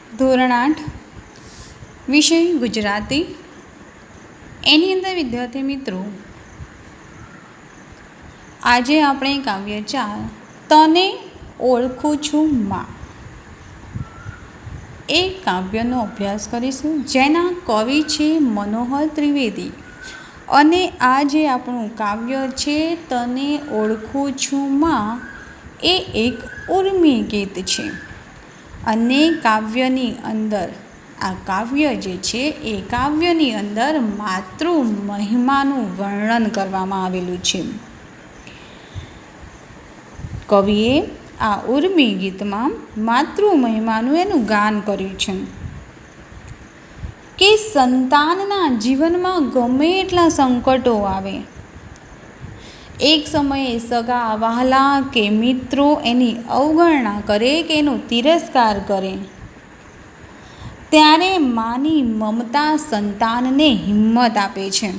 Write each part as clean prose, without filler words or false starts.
ધોરણ 8 વિષય ગુજરાતી. એની અંદર વિદ્યાર્થી મિત્રો, આજે આપણે કાવ્ય 4 તને ઓળખું છું માં એ કાવ્યનો અભ્યાસ કરીશું, જેના કવિ છે મનોહર ત્રિવેદી. અને આ જે આપણું કાવ્ય છે તને ઓળખું છું માં એ એક ઉર્મી ગીત છે. અને કાવ્યની અંદર આ કાવ્ય જે છે એ કાવ્યની અંદર માતૃ મહિમાનું વર્ણન કરવામાં આવેલું છે. કવિએ આ ઉર્મી ગીતમાં માતૃ મહિમાનું એનું ગાન કર્યું છે કે સંતાનના જીવનમાં ગમે એટલા સંકટો આવે, એક સમયે સગા વહાલા કે મિત્રો એની અવગણના કરે કે એનો તિરસ્કાર કરે, ત્યારે માની મમતા સંતાનને હિંમત આપે છે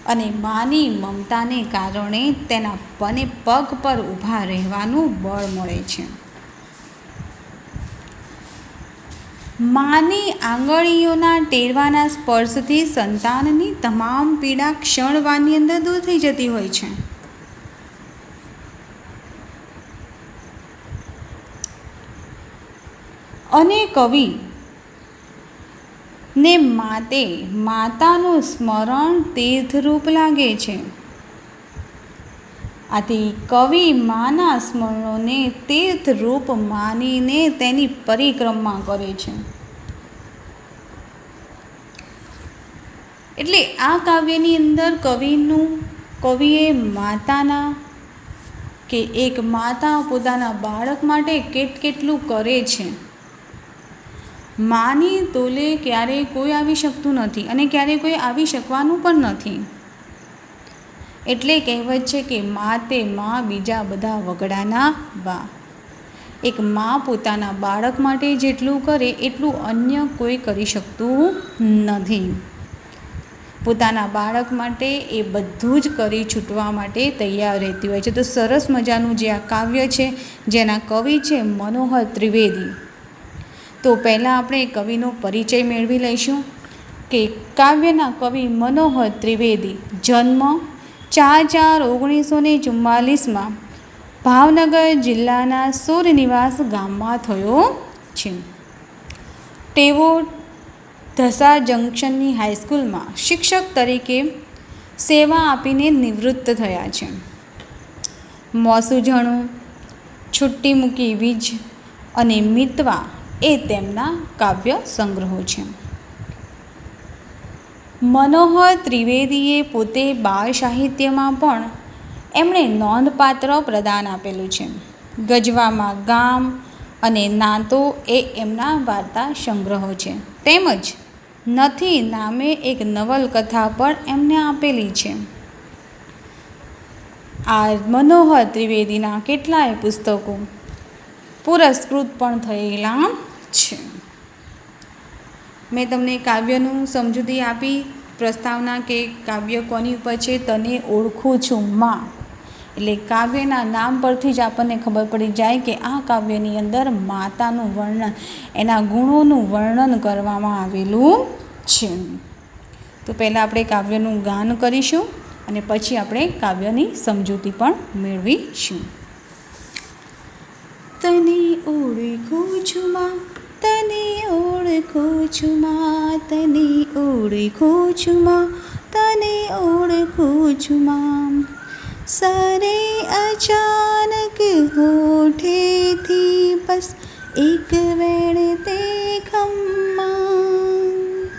અને માની મમતાને કારણે તેના પગ પર ઊભા રહેવાનું બળ મળે છે. માની આંગળીઓના ટેરવાના સ્પર્શથી સંતાનની તમામ પીડા ક્ષણવારની અંદર દૂર થઈ જતી હોય છે. અને કવિ ને માતે માતાનું સ્મરણ તીર્થરૂપ લાગે છે. આથી કવિ માના સ્મરણોને તીર્થરૂપ માનીને તેની પરિક્રમા કરે છે. એટલે આ કાવ્યની અંદર કવિએ માતાના કે એક માતા પોતાના બાળક માટે કેટલું કરે છે. માની તોલે ક્યારેય કોઈ આવી શકતું નથી અને ક્યારેય કોઈ આવી શકવાનું પણ નથી. એટલે કહેવત છે કે મા તે મા, બીજા બધા વગડાના બા. એક મા પોતાના બાળક માટે જેટલું કરે એટલું અન્ય કોઈ કરી શકતું નથી. પોતાના બાળક માટે એ બધું જ કરી છૂટવા માટે તૈયાર રહેતી હોય છે. તો સરસ મજાનું જે આ કાવ્ય છે જેના કવિ છે મનોહર ત્રિવેદી. તો પહેલાં આપણે કવિનો પરિચય મેળવી લઈશું કે કાવ્યના કવિ મનોહર ત્રિવેદી જન્મ 4/4/1944 ભાવનગર જિલ્લાના સૂરનિવાસ ગામમાં થયો છે. તેઓ ધસા જંકશનની હાઈસ્કૂલમાં શિક્ષક તરીકે સેવા આપીને નિવૃત્ત થયા છે. મોસુંજણું, છુટ્ટી મૂકી વીજ અને મિતવા એ તેમના કાવ્ય સંગ્રહો છે. મનોહર ત્રિવેદીએ પોતે બાળ સાહિત્યમાં પણ એમણે નોંધપાત્ર પ્રદાન આપેલું છે. ગજવામાં ગામ અને નાતો એ એમના વાર્તા સંગ્રહો છે. તેમજ નથી નામે એક નવલકથા પણ એમને આપેલી છે. આ મનોહર ત્રિવેદીના કેટલાય પુસ્તકો પુરસ્કૃત પણ થયેલા છે. મેં તમને કાવ્યનું સમજૂતી આપી, પ્રસ્તાવના કે કાવ્ય કોની ઉપર છે, તને ઓળખું છું માં. એટલે કાવ્યના નામ પરથી જ આપણને ખબર પડી જાય કે આ કાવ્યની અંદર માતાનું વર્ણન, એના ગુણોનું વર્ણન કરવામાં આવેલું છે. તો પહેલાં આપણે કાવ્યનું ગાન કરીશું અને પછી આપણે કાવ્યની સમજૂતી પણ મેળવીશું. તને ઓળખું છું માં, તને ઓળખું છું માં, તને ઓળખું છું માં, તને ઓળખું છું માં. સરે અચાનક હોઠેથી બસ એક વેણ દેખમ માં.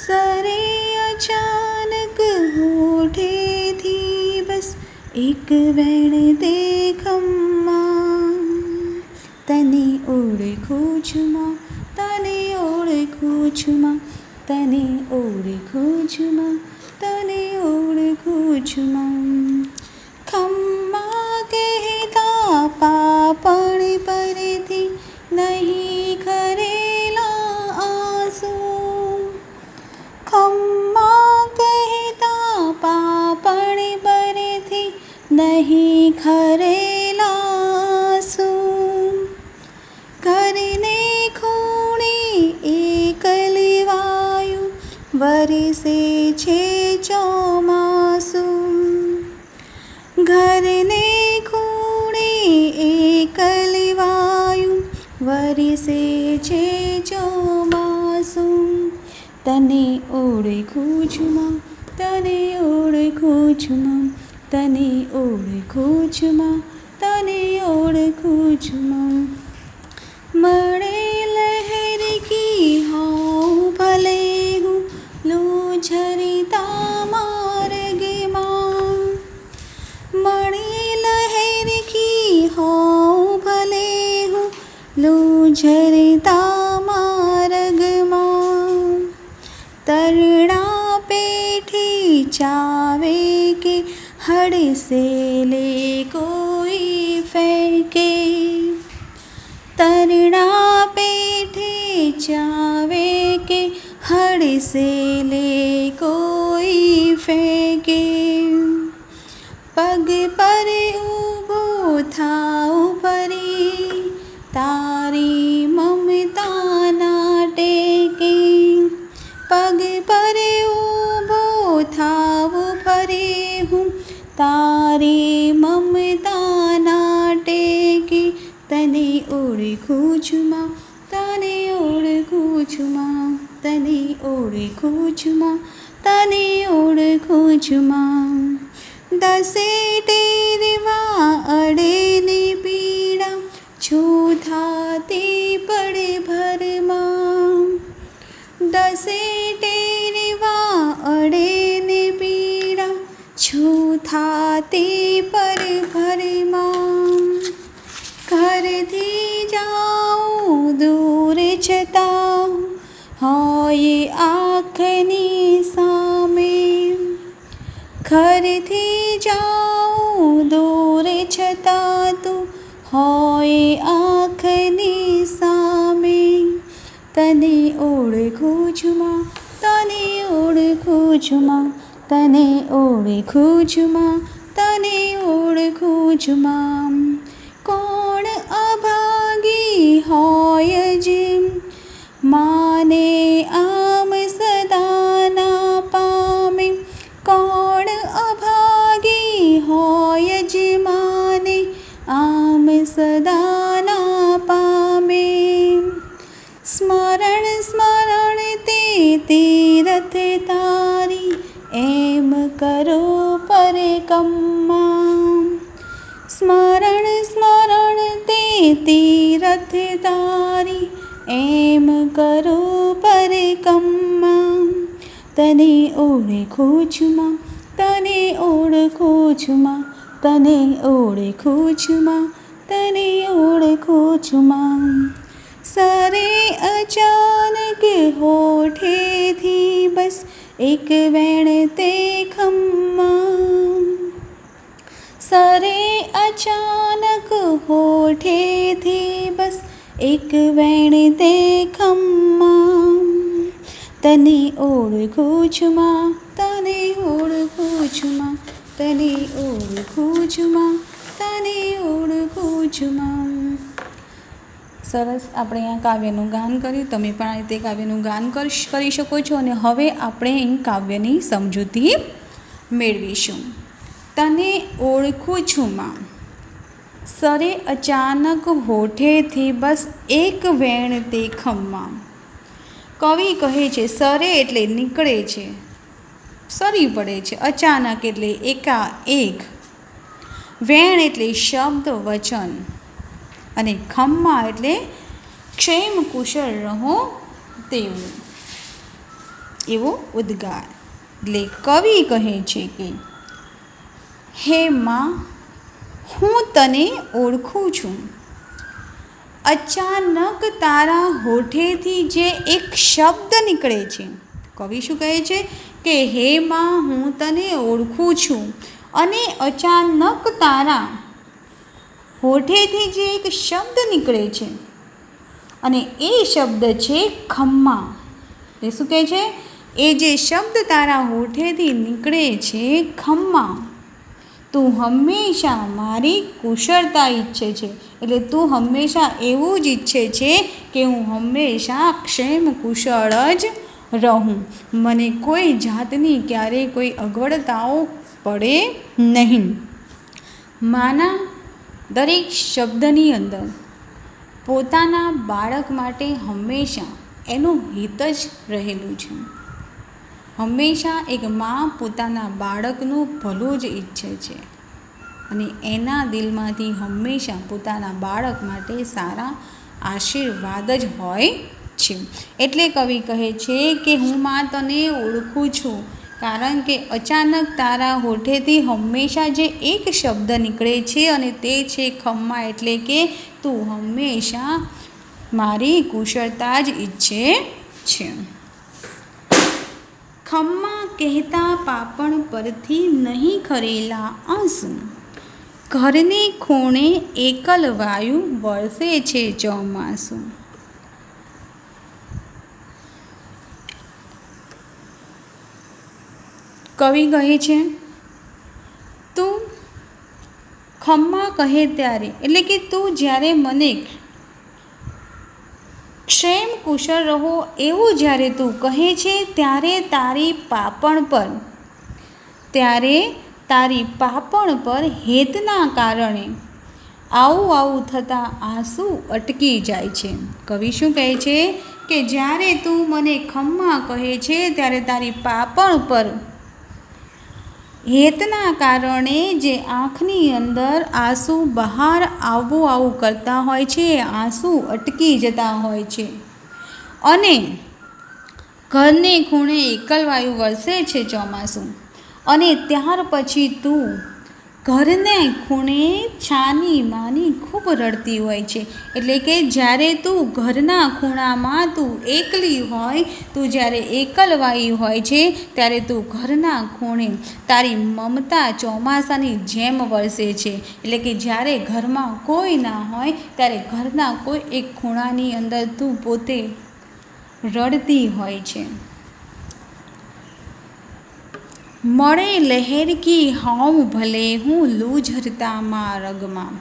સરે અચાનક હોઠેથી બસ એક વેણ દેખમ માં. તને ઓળખું છું માં, તને ઓળખું છું માં, તને ઓળખું છું માં, તને ઓળખું છું માં. ખમ્મા કહેતા પાપણ પરથી નહીં ખરેલા આંસુ. ખમ્મા કહેતા પાપણ પરથી નહીં ખરેલા આંસુ. ઘરને વરસે છે ચોમાસું. ઘરને ખૂણે એકલવાયું વરસે છે ચોમાસું. તને ઓળખું છું માં, તને ઓળખું છું માં, તને ઓળખું છું માં, તને ઓળખું છું માં. મળે લહેર કી હાઉ ભલે હું લો ઝરતા માર્ગમાં. મળે લહેર કી હાઉ ભલે હું લો ઝરતા માર્ગમાં. તરણા પેઠે ચાવે કે હડસે લે કોઈ ફેંકે. તરણા પેઠે ચાવે કે હડસે લે કોઈ ફેંકે. પગ પર ઊભો થાઉ પરી તારી મમતાના ટેકે. પગ પર ઊભો થાવ પરી હું તારી મમતાના ટેકે. તને ઓળખું છું માં, તને ઓળખું છું માં, તને ઓળખું છું માં, તને ઓળખું છું માં. દસે ટેરવા અડે ને પીડા છું થાતી પડે ભરમાં. દસે ટેરવા અડે ને પીડા છું થાતી પર ભરમાં. ઘરથી જાઉં દૂર છતાં હોય આંખની સામે. ઘરથી જાઉં દૂર છતાં તું હોય આંખની સામે. તને ઓળખું છું માં, તને ઓળખું છું માં, તને ઓળખું છું માં, તને ઓળખું છું માં. કોણ અભાગી હોય જેમ માને આમ સદા ના પામે. કોણ અભાગી હોય જે માને આમ સદા ના પામે. સ્મરણ સ્મરણ તે તીરથ તારી એમ કરો પરકમ્મા. સ્મરણ સ્મરણ તે તીરથ તારી એમ કરો પરકમ્મા. તને ઓળખું છું માં, તને ઓળખું છું માં, તને ઓળખું છું માં, તને ઓળખું છું માં. સરે અચાનક હોઠેથી બસ એક વેણ તે ખમ્મા. સરે અચાનક હોઠેથી બસ એક વેણ તે ખમ્મા. તને ઓળખું છું માં, તને ઓળખું છું માં, તને ઓળખું છું માં, તને ઓળખું છું માં. સરસ, આપણે અહીંયા કાવ્યનું ગાન કર્યું. તમે પણ આ રીતે કાવ્યનું ગાન કરી શકો છો. અને હવે આપણે અહીં કાવ્યની સમજૂતી મેળવીશું. તને ઓળખું છું માં, સરે અચાનક હોઠેથી બસ એક વેણ તે ખમ્મા. કવિ કહે છે સરે એટલે નીકળે છે, સરી પડે છે. અચાનક એટલે એકાએક. વેણ એટલે શબ્દ વચન. અને ખમ્મા એટલે ક્ષેમ કુશળ રહો તેવું, એવો ઉદ્ગાર. એટલે કવિ કહે છે કે હે માં, હું તને ઓળખું છું. અચાનક તારા હોઠેથી જે એક શબ્દ નીકળે છે. કવિ શું કહે છે કે હે માં, હું તને ઓળખું છું. અને અચાનક તારા હોઠેથી જે એક શબ્દ નીકળે છે, અને એ શબ્દ છે ખમ્મા. એ શું કહે છે? એ જે શબ્દ તારા હોઠેથી નીકળે છે ખમ્મા. તું હંમેશા મારી કુશળતા ઈચ્છે છે. એટલે તું હંમેશા એવું જ ઈચ્છે છે કે હું હંમેશા ક્ષેમ કુશળ જ રહું, મને કોઈ જાતની ક્યારેય કોઈ અગવડતાઓ પડે નહીં. માના દરેક શબ્દની અંદર પોતાના બાળક માટે હંમેશા એનું હિત જ રહેલું છે. હંમેશા એક મા પોતાના બાળકનું ભલું જ ઈચ્છે છે અને એના દિલમાંથી હંમેશા પોતાના બાળક માટે સારા આશીર્વાદ જ હોય છે. એટલે કવિ કહે છે કે હું મા તને ઓળખું છું, કારણ કે અચાનક તારા હોઠેથી હંમેશા જે એક શબ્દ નીકળે છે અને તે છે ખમ્મા, એટલે કે તું હંમેશા મારી કુશળતા જ ઈચ્છે છે. ખમ્મા કહેતા પાપણ પરથી નહીં ખરેલા આંસુ, ઘરને ખૂણે એકલ વાયુ વરસે છે ચોમાસું. કવિ કહે છે તું ખમ્મા કહે ત્યારે, એટલે કે તું જ્યારે મને ક્ષેમ કુશળ રહો એવું જ્યારે તું કહે છે, ત્યારે તારી પાપણ પર હેતના કારણે આવું થતાં આંસુ અટકી જાય છે. કવિ શું કહે છે કે જ્યારે તું મને ખમ્મા કહે છે ત્યારે તારી પાપણ પર હેતના કારણે જે આંખની અંદર આંસુ બહાર આવું કરતા હોય છે, આંસુ અટકી જતા હોય છે અને ઘરને ખૂણે એકલ વાયુ વરસે છે ચોમાસું. અને ત્યાર પછી તું ઘરને ખૂણે છાની માની ખૂબ રડતી હોય છે. એટલે કે જ્યારે તું ઘરના ખૂણામાં તું એકલી હોય, તું જ્યારે એકલવાઈ હોય છે, ત્યારે તું ઘરના ખૂણે તારી મમતા ચોમાસાની જેમ વરસે છે. એટલે કે જ્યારે ઘરમાં કોઈ ના હોય ત્યારે ઘરના કોઈ એક ખૂણાની અંદર તું પોતે રડતી હોય છે. મળે લહેરકી હોઉં ભલે હું લૂઝરતા માર્ગમાં,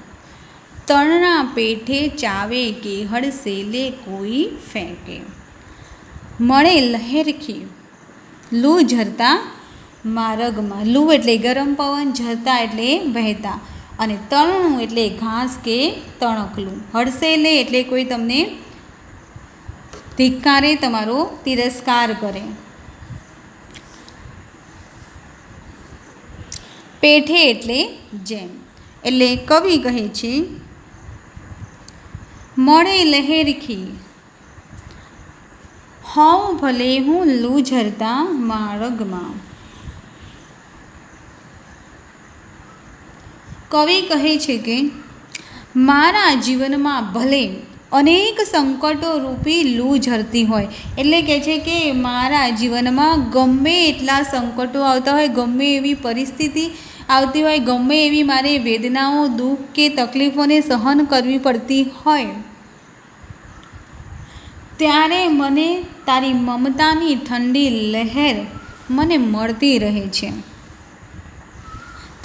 તણના પેઠે ચાવે કે હડસેલે કોઈ ફેંકે. મળે લહેરખી, લૂ ઝરતા માર્ગમાં, લૂ એટલે ગરમ પવન, ઝરતા એટલે વહેતા, અને તણનું એટલે ઘાસ કે તણકલું, હડસેલે એટલે કોઈ તમને ધિક્કારે, તમારો તિરસ્કાર કરે. પેઠે એટલે જેમ. એટલે કવિ કહે છે મળે લહેરખી હોઉં ભલે હું લૂઝરતા માર્ગમાં. કવિ કહે છે કે મારા જીવનમાં ભલે અનેક સંકટો રૂપી લૂ ઝરતી હોય, એટલે કહે છે કે મારા જીવનમાં ગમે એટલા સંકટો આવતા હોય, ગમે એવી પરિસ્થિતિ આવતી હોય, ગમે એવી મારે વેદનાઓ, દુઃખ કે તકલીફોને સહન કરવી પડતી હોય, ત્યારે મને તારી મમતાની ઠંડી લહેર મને મળતી રહે છે.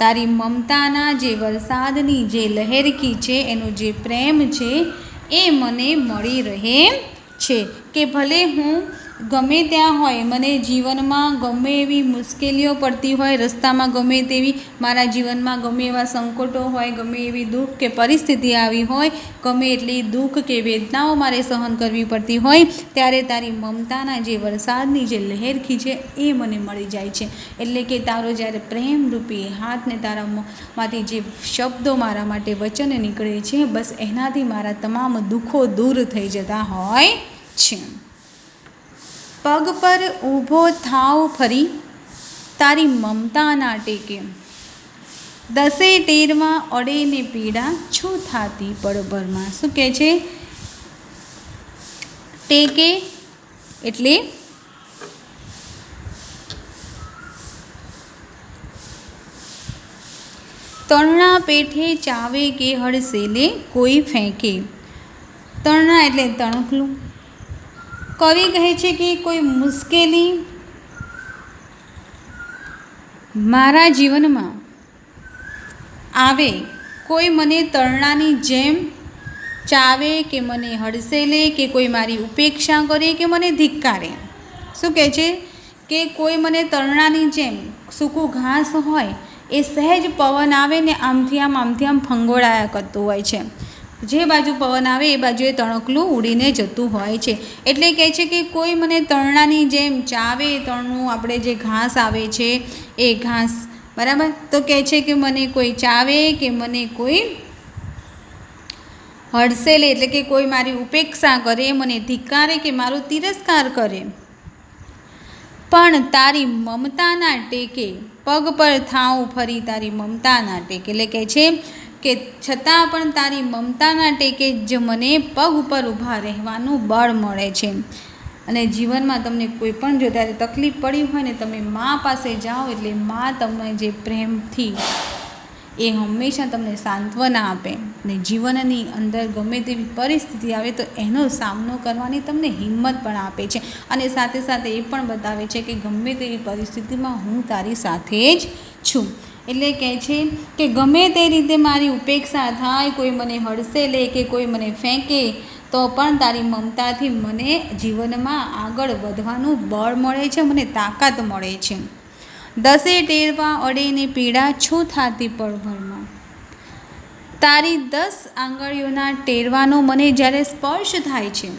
તારી મમતાના જે વરસાદની જે લહેરકી છે, એનો જે પ્રેમ છે એ મને મળી રહે છે. કે ભલે હું ગમે ત્યાં હોય, મને જીવનમાં ગમે એવી મુશ્કેલીઓ પડતી હોય, રસ્તામાં ગમે તેવી મારા જીવનમાં ગમે એવા સંકટો હોય, ગમે એવી દુઃખ કે પરિસ્થિતિ આવી હોય, ગમે એટલી દુઃખ કે વેદનાઓ મારે સહન કરવી પડતી હોય, ત્યારે તારી મમતાના જે વરસાદની જે લહેરખી છે એ મને મળી જાય છે. એટલે કે તારો જ્યારે પ્રેમરૂપી હાથને તારામાંથી જે શબ્દો મારા માટે વચન નીકળે છે, બસ એનાથી મારા તમામ દુઃખો દૂર થઈ જતા હોય છે. પગ પર ઊભો થાવ ફરી તારી મમતાના ટેકે, દસે ટેરમાં અડે ને પીડા છું થાતી પળભરમાં. શું કહે છે? ટેકે એટલે તણના પેઠે ચાવે કે હડસેલે કોઈ ફેંકે. તણના એટલે તણખલું. કવિ કહે છે કે કોઈ મુશ્કેલી મારા જીવનમાં આવે, કોઈ મને તણનાની જેમ ચાવે કે મને હડસેલે, કે કોઈ મારી ઉપેક્ષા કરે કે મને ધિક્કારે, શું કહે છે કે કોઈ મને તરણાની જેમ સૂકું ઘાસ હોય એ સહેજ પવન આવે ને આમથી આમ ફંગોળાયા કરતું હોય છે. જે બાજુ પવન આવે એ બાજુએ તણકલું ઉડીને જતું હોય છે. એટલે કહે છે કે કોઈ મને તરણાની જેમ ચાવે, તરણું આપણે જે ઘાસ આવે છે એ ઘાસ, બરાબર. તો કહે છે કે મને કોઈ ચાવે કે મને કોઈ હડસેલે, એટલે કે કોઈ મારી ઉપેક્ષા કરે, મને ધિક્કારે કે મારો તિરસ્કાર કરે, પણ તારી મમતાના ટેકે પગ પર થાઉં ફરી તારી મમતાના ટેકે. એટલે કહે છે કે છતાં પણ તારી મમતાના ટેકે જ મને પગ ઉપર ઊભા રહેવાનું બળ મળે છે. અને જીવનમાં તમને કોઈ પણ જો ત્યારે તકલીફ પડી હોય ને, તમે મા પાસે જાઓ એટલે મા તમને જે પ્રેમથી એ હંમેશા તમને સાંત્વના આપે ને જીવનની અંદર ગમે તેવી પરિસ્થિતિ આવે તો એનો સામનો કરવાની તમને હિંમત પણ આપે છે. અને સાથે સાથે એ પણ બતાવે છે કે ગમે તેવી પરિસ્થિતિમાં હું તારી સાથે જ છું. એટલે કહે છે કે ગમે તે રીતે મારી ઉપેક્ષા થાય, કોઈ મને હડસેલે કે કોઈ મને ફેંકે, તો પણ તારી મમતાથી મને જીવનમાં આગળ વધવાનું બળ મળે છે, મને તાકાત મળે છે. દસે ટેરવા અડે ને પીડા છું થાતી પળભરમાં. તારી 10 આંગળીઓના ટેરવાનો મને જ્યારે સ્પર્શ થાય છે,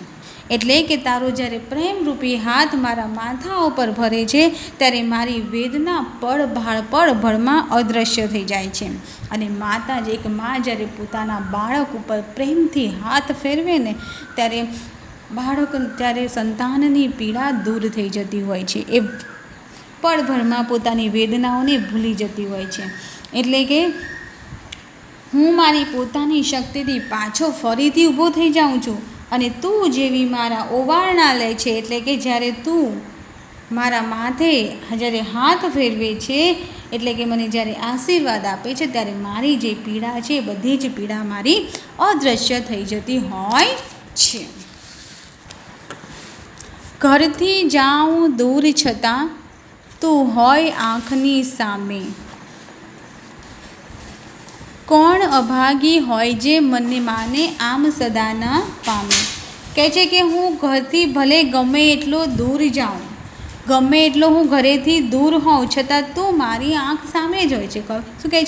એટલે કે તારો જ્યારે પ્રેમરૂપી હાથ મારા માથા ઉપર ભરે છે, ત્યારે મારી વેદના પળભરમાં અદૃશ્ય થઈ જાય છે. અને માતા જ એક મા જ્યારે પોતાના બાળક ઉપર પ્રેમથી હાથ ફેરવે ને, ત્યારે ત્યારે સંતાનની પીડા દૂર થઈ જતી હોય છે. એ પળભરમાં પોતાની વેદનાઓને ભૂલી જતી હોય છે. એટલે કે હું મારી પોતાની શક્તિથી પાછો ફરીથી ઊભો થઈ જાઉં છું અને તું જેવી મારા ઓવારણા લે છે, એટલે કે જ્યારે તું મારા માથે જ્યારે હાથ ફેરવે છે, એટલે કે મને જ્યારે આશીર્વાદ આપે છે, ત્યારે મારી જે પીડા છે બધી જ પીડા મારી અદૃશ્ય થઈ જતી હોય છે. ઘરથી જાઉં દૂર છતાં તું હોય આંખની સામે. કોણ અભાગી હોય જે મને માને આમ સદા ન પામે. કહે છે કે હું ઘરથી ભલે ગમે એટલો દૂર જાઉં, ગમે એટલો હું ઘરેથી દૂર હોઉં, છતાં તું મારી આંખ સામે જ હોય છે. શું કહે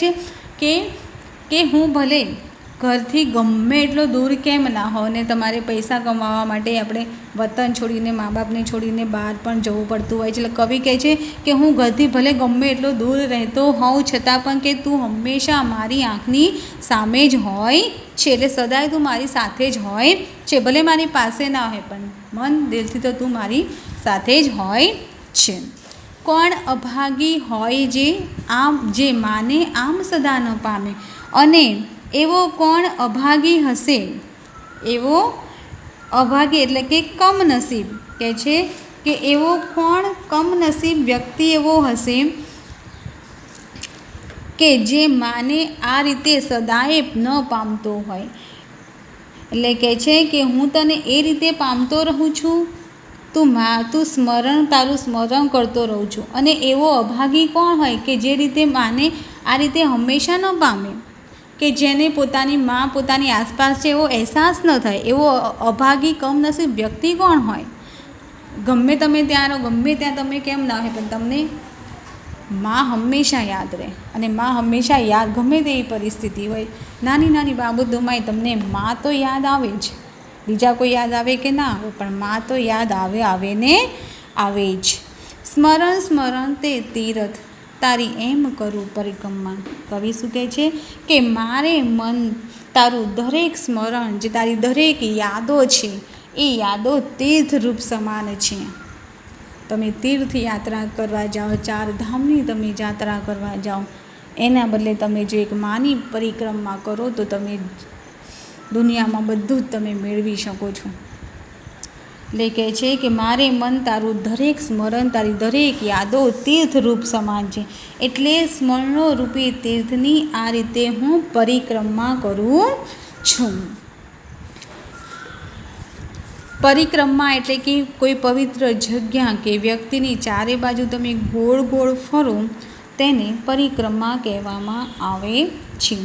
છે કે હું ભલે ઘરથી ગમે એટલો દૂર કેમ ના હોઉં, ને તમારે પૈસા કમાવા માટે આપણે વતન છોડીને, મા બાપને છોડીને બહાર પણ જવું પડતું હોય છે. એટલે કવિ કહે છે કે હું ઘરથી ભલે ગમે એટલો દૂર રહેતો હોઉં, છતાં પણ કે તું હંમેશા મારી આંખની સામે જ હોય છે. એટલે સદાય તું મારી સાથે જ હોય છે. ભલે મારી પાસે ના હોય, પણ મન દિલથી તો તું મારી સાથે જ હોય છે. કોણ અભાગી હોય જે માને આમ સદા ન પામે. અને એવો કોણ અભાગી હશે, એવો અભાગી એટલે કે કમનસીબ, કહે છે કે એવો કોણ કમનસીબ વ્યક્તિ એવો હશે કે જે માને આ રીતે સદાય ન પામતો હોય. એટલે કહે છે કે હું તને એ રીતે પામતો રહું છું, તું તારું સ્મરણ કરતો રહું છું. અને એવો અભાગી કોણ હોય કે જે રીતે માને આ રીતે હંમેશા ન પામે, કે જેને પોતાની મા પોતાની આસપાસ છે એવો અહેસાસ ન થાય. એવો અભાગી કમનસીબ વ્યક્તિ કોણ હોય. ગમે તમે ત્યાં રહો, ગમે ત્યાં તમે કેમ ના હોય, પણ તમને મા હંમેશા યાદ રહે. અને મા હંમેશા યાદ, ગમે તેવી પરિસ્થિતિ હોય, નાની નાની બાબતોમાંય તમને મા તો યાદ આવે જ. બીજા કોઈ યાદ આવે કે ના આવે, પણ મા તો યાદ આવે ને આવે જ. સ્મરણ સ્મરણ તે તીરથ તારી એમ કરું પરિક્રમા. કવિ શું કહે છે કે મારે મન તારું દરેક સ્મરણ, જે તારી દરેક યાદો છે, એ યાદો તીર્થરૂપ સમાન છે. તમે તીર્થયાત્રા કરવા જાઓ, 4 ધામની તમે યાત્રા કરવા જાઓ, એના બદલે તમે જો એક માની પરિક્રમા કરો તો તમે દુનિયામાં બધું જ તમે મેળવી શકો છો. એટલે કહે છે કે મારે મન તારું દરેક સ્મરણ, તારી દરેક યાદો તીર્થરૂપ સમાન છે. એટલે સ્મરણો રૂપી તીર્થની આ રીતે હું પરિક્રમા કરું છું. પરિક્રમા એટલે કે કોઈ પવિત્ર જગ્યા કે વ્યક્તિની ચારે બાજુ તમે ગોળ ગોળ ફરો તેને પરિક્રમા કહેવામાં આવે છે.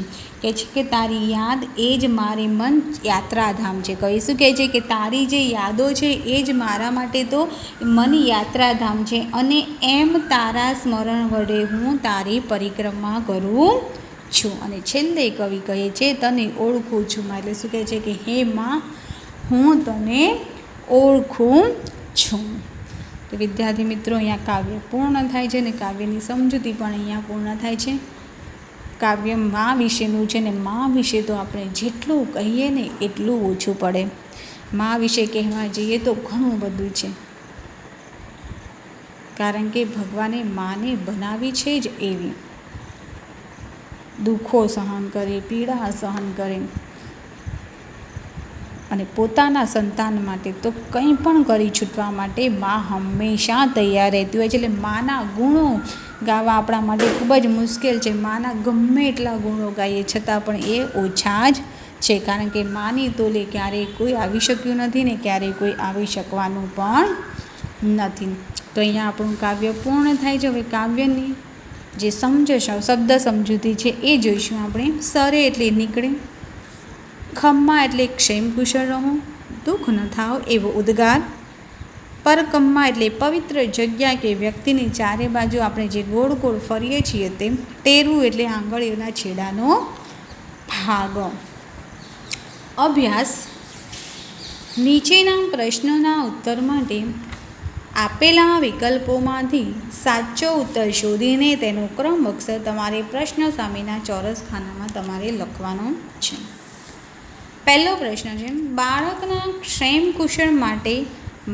કહે છે કે તારી યાદ એ જ મારી મન યાત્રાધામ છે. કવિ શું કહે છે કે તારી જે યાદો છે એ જ મારા માટે તો મન યાત્રાધામ છે, અને એમ તારા સ્મરણ વડે હું તારી પરિક્રમા કરું છું. અને છેલ્લે કવિ કહે છે તને ઓળખું છું. એટલે શું કહે છે કે હે માં, હું તને ઓળખું છું. તો વિદ્યાર્થી મિત્રો, અહીંયા કાવ્ય પૂર્ણ થાય છે, ને કાવ્યની સમજૂતી પણ અહીંયા પૂર્ણ થાય છે. કાવ્ય માં વિશેનું છે, ને માં વિશે તો આપણે જેટલું કહીએ ને એટલું ઓછું પડે. માં વિશે કહેવા જઈએ તો ઘણું બધું છે, કારણ કે ભગવાને માને બનાવી છે જ એવી. દુઃખો સહન કરે, પીડા સહન કરે, અને પોતાના સંતાન માટે તો કંઈ પણ કરી છૂટવા માટે માં હંમેશા તૈયાર રહેતી હોય છે. એટલે માના ગુણો ગાવા આપણા માટે ખૂબ જ મુશ્કેલ છે. માના ગમે એટલા ગુણો ગાઈએ છતાં પણ એ ઓછા જ છે, કારણ કે માની તોલે ક્યારેય કોઈ આવી શક્યું નથી, ને ક્યારેય કોઈ આવી શકવાનું પણ નથી. તો અહીંયા આપણું કાવ્ય પૂર્ણ થાય છે. હવે કાવ્યની જે શબ્દ સમજૂતી છે એ જોઈશું આપણે. સરે એટલે નીકળે, ખમ્મા એટલે ક્ષેમ કુશળ રહો, દુઃખ ન થાવ એવો ઉદ્ગાર, પરકમ્મા એટલે પવિત્ર જગ્યા કે વ્યક્તિની ચારે બાજુ આપણે જે ગોળ ગોળ ફરીએ છીએ તે, ટેરવું એટલે આંગળીઓના છેડાનો ભાગ. અભ્યાસ: નીચેના પ્રશ્નોના ઉત્તર માટે આપેલા વિકલ્પોમાંથી સાચો ઉત્તર શોધીને તેનો ક્રમ અક્ષર તમારે પ્રશ્ન સામેના ચોરસ ખાનામાં તમારે લખવાનો છે. પહેલો પ્રશ્ન છે, બાળકના ક્ષેમ કુશળ માટે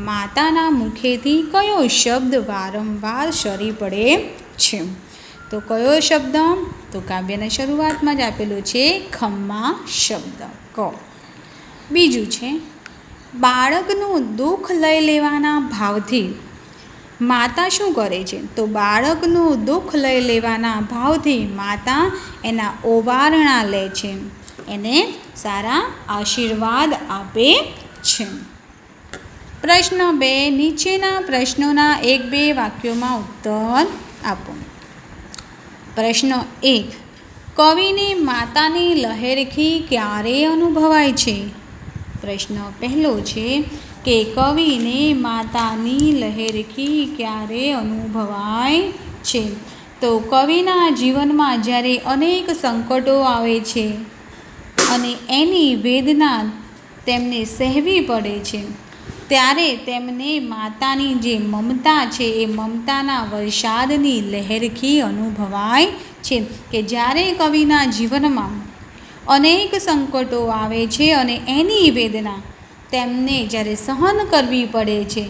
માતાના મુખેથી કયો શબ્દ વારંવાર સરી પડે છે? તો કયો શબ્દ? તો કાવ્યના શરૂઆતમાં જ આપેલો છે ખમ્મા શબ્દ, ક. બીજું છે, બાળકનું દુઃખ લઈ લેવાના ભાવથી માતા શું કરે છે? તો બાળકનું દુઃખ લઈ લેવાના ભાવથી માતા એના ઓવારણા લે છે, એને સારા આશીર્વાદ આપે છે. પ્રશ્ન 2, નીચેના પ્રશ્નોના 1-2 વાક્યોમાં ઉત્તર આપો. પ્રશ્ન 1, કવિને માતાની લહેરખી ક્યારે અનુભવાય છે? પ્રશ્ન પહેલો છે કે કવિને માતાની લહેરખી ક્યારે અનુભવાય છે? તો કવિના જીવનમાં જ્યારે અનેક સંકટો આવે છે અને એની વેદના તેમને સહેવી પડે છે, ત્યારે તેમને માતાની જે મમતા છે એ મમતાના વરસાદની લહેરખી અનુભવાય છે. કે જ્યારે કવિના જીવનમાં અનેક સંકટો આવે છે અને એની વેદના તેમને જ્યારે સહન કરવી પડે છે,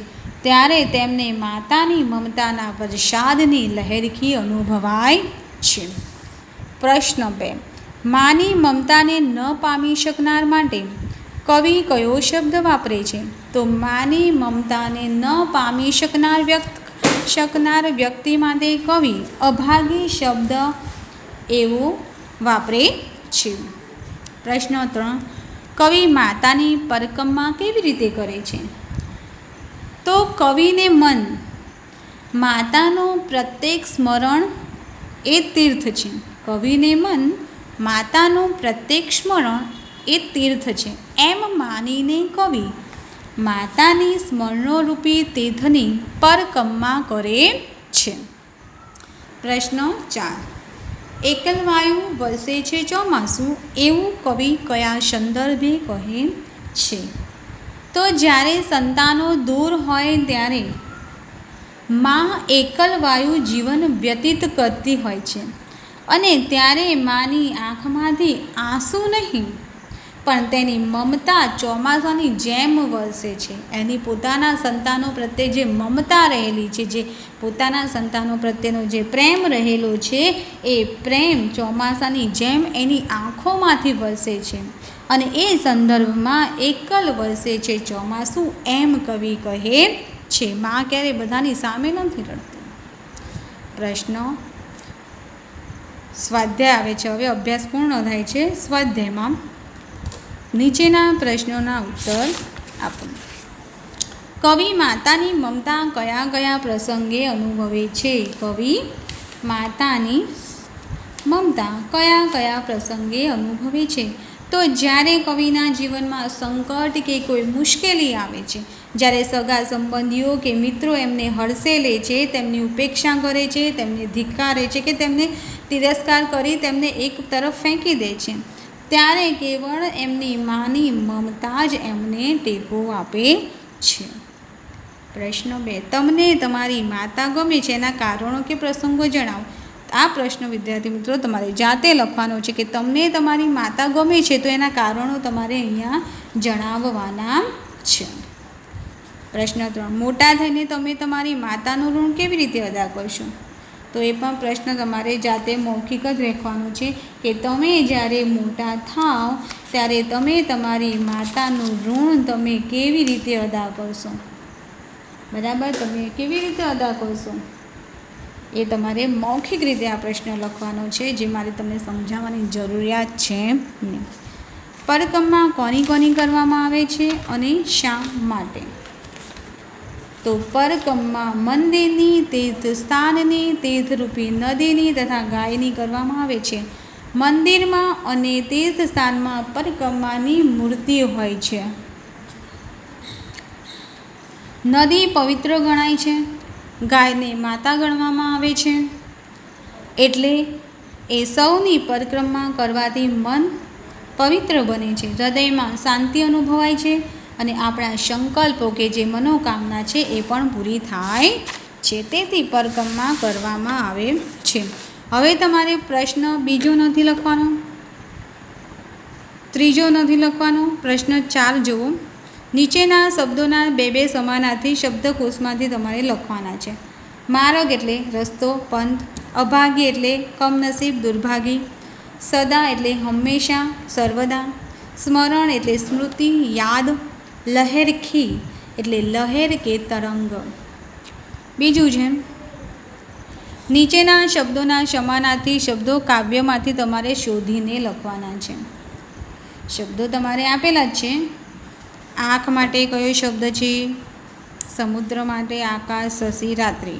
ત્યારે તેમને માતાની મમતાના વરસાદની લહેરખી અનુભવાય છે. પ્રશ્ન 2, માની મમતાને ન પામી શકનાર માટે કવિ કયો શબ્દ વાપરે છે? તો માની મમતાને ન પામી શકનાર વ્યક્તિ માટે કવિ અભાગી શબ્દ એવો વાપરે છે. પ્રશ્ન 3, કવિ માતાની પરિક્રમા કેવી રીતે કરે છે? તો કવિને મન માતાનું પ્રત્યેક સ્મરણ એ તીર્થ છે. કવિને મન માતાનું પ્રત્યેક સ્મરણ એ તીર્થ છે એમ માનીને કવિ માતાની સ્મરણોરૂપી તીર્થની પરિક્રમા કરે છે. પ્રશ્ન 4, એકલવાયુ વરસે છે ચોમાસું એવું કવિ કયા સંદર્ભે કહે છે? તો જ્યારે સંતાનો દૂર હોય ત્યારે માં એકલવાયુ જીવન વ્યતીત કરતી હોય છે, અને ત્યારે માની આંખમાંથી આંસુ નહીં પણ તેની મમતા ચોમાસાની જેમ વરસે છે. એની પોતાના સંતાનો પ્રત્યે જે મમતા રહેલી છે, જે પોતાના સંતાનો પ્રત્યેનો જે પ્રેમ રહેલો છે, એ પ્રેમ ચોમાસાની જેમ એની આંખોમાંથી વરસે છે, અને એ સંદર્ભમાં એકલ વરસે છે ચોમાસું એમ કવિ કહે છે. માં ક્યારે બધાની સામે નથી રડતી. પ્રશ્ન સ્વાધ્યાય આવે છે. હવે અભ્યાસ પૂર્ણ થાય છે. સ્વાધ્યાયમાં નીચેના પ્રશ્નોના ઉત્તર આપો. કવિ માતાની મમતા કયા કયા પ્રસંગે અનુભવે છે? કવિ માતાની મમતા કયા કયા પ્રસંગે અનુભવે છે? તો જ્યારે કવિના જીવનમાં સંકટ કે કોઈ મુશ્કેલી આવે છે, જ્યારે સગા સંબંધીઓ કે મિત્રો એમને હળસે લે છે, તેમની ઉપેક્ષા કરે છે, તેમને ધિક્કારે છે કે તેમને તિરસ્કાર કરી તેમને એક તરફ ફેંકી દે છે, ત્યારે કેવળ એમની માની મમતા જ એમને ટેકો આપે છે. પ્રશ્ન 2, તમને તમારી માતા ગમે છે, એના કારણો કે પ્રસંગો જણાવો. આ પ્રશ્ન વિદ્યાર્થી મિત્રો તમારે જાતે લખવાનો છે કે તમને તમારી માતા ગમે છે, તો એના કારણો તમારે અહીંયા જણાવવાના છે. પ્રશ્ન 3, મોટા થઈને તમે તમારી માતાનું ઋણ કેવી રીતે અદા કરશો? તો એ પણ પ્રશ્ન તમારે જાતે મૌખિક જ લખવાનો છે કે તમે જ્યારે મોટા થાવ ત્યારે તમે તમારી માતાનું ઋણ તમે કેવી રીતે અદા કરશો? બરાબર, તમે કેવી રીતે અદા કરશો એ તમારે મૌખિક રીતે આ પ્રશ્ન લખવાનો છે, જે મારે તમને સમજાવવાની જરૂરિયાત છે નહીં. પરકમા કોની કોની કરવામાં આવે છે અને શા માટે? તો પરકમા મંદિરની, તીર્થસ્થાનની, તીર્થરૂપી નદીની તથા ગાયની કરવામાં આવે છે. મંદિરમાં અને તીર્થસ્થાનમાં પરકમાની મૂર્તિ હોય છે. નદી પવિત્ર ગણાય છે, ગાયને માતા ગણવામાં આવે છે, એટલે એ સૌની પરિક્રમા કરવાથી મન પવિત્ર બને છે, હૃદયમાં શાંતિ અનુભવાય છે અને આપણા સંકલ્પો કે જે મનોકામના છે એ પણ પૂરી થાય છે. તેથી પરિક્રમા કરવામાં આવે છે. હવે તમારે પ્રશ્ન બીજો નથી લખવાનો, ત્રીજો નથી લખવાનો. પ્રશ્ન 4 જુઓ. નીચેના શબ્દોના 2 સમાનાર્થી શબ્દકોશમાંથી તમારે લખવાના છે. માર્ગ એટલે રસ્તો, પંથ. અભાગી એટલે કમનસીબ, દુર્ભાગી. સદા એટલે હંમેશા, સર્વદા. સ્મરણ એટલે સ્મૃતિ, યાદ. લહેરખી એટલે લહેર કે તરંગ. બીજું છે, નીચેના શબ્દોના સમાનાર્થી શબ્દો કાવ્યમાંથી તમારે શોધીને લખવાના છે. શબ્દો તમારે આપેલા જ છે. આંખ માટે કયો શબ્દ છે? સમુદ્ર માટે આકાશ, શશી, રાત્રિ.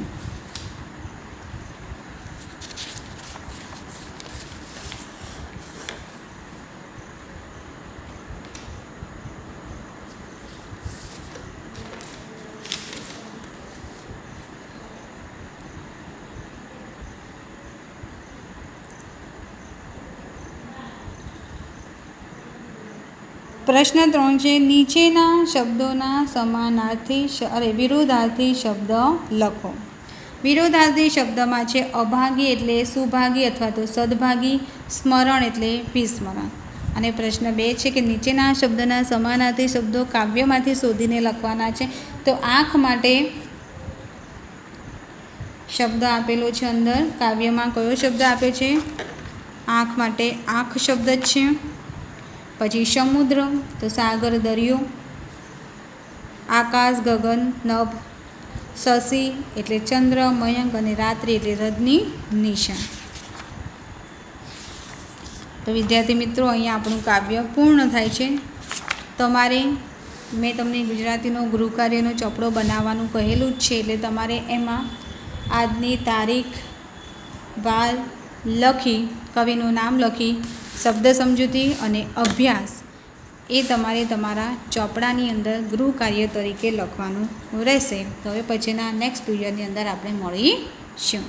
પ્રશ્ન 3 છે, નીચેના શબ્દોના સમાનાર્થી વિરોધાર્થી શબ્દ લખો. વિરોધાર્થી શબ્દમાં છે અભાગી એટલે સુભાગી અથવા તો સદભાગી, સ્મરણ એટલે વિસ્મરણ. અને પ્રશ્ન 2 છે કે નીચેના શબ્દના સમાનાર્થી શબ્દો કાવ્યમાંથી શોધીને લખવાના છે. તો આંખ માટે શબ્દ આપેલો છે અંદર. કાવ્યમાં કયો શબ્દ આપે છે? આંખ માટે આંખ શબ્દ જ છે. પછી સમુદ્ર તો સાગર, દરિયો. આકાશ, ગગન, નભ. શશી એટલે ચંદ્ર, મયંક. અને રાત્રિ એટલે રજની, નિશા. તો વિદ્યાર્થી મિત્રો, અહીંયા આપણું કાવ્ય પૂર્ણ થાય છે. તમારે મેં તમને ગુજરાતીનો ગૃહકાર્યનો ચોપડો બનાવવાનું કહેલું જ છે, એટલે તમારે એમાં આજની તારીખ, વાર લખી, કવિનું નામ લખી, શબ્દ સમજૂતી અને અભ્યાસ એ તમારે તમારા ચોપડાની અંદર ગૃહકાર્ય તરીકે લખવાનું રહેશે. તો હવે પછીના નેક્સ્ટ પીરિયડની અંદર આપણે મળીશું.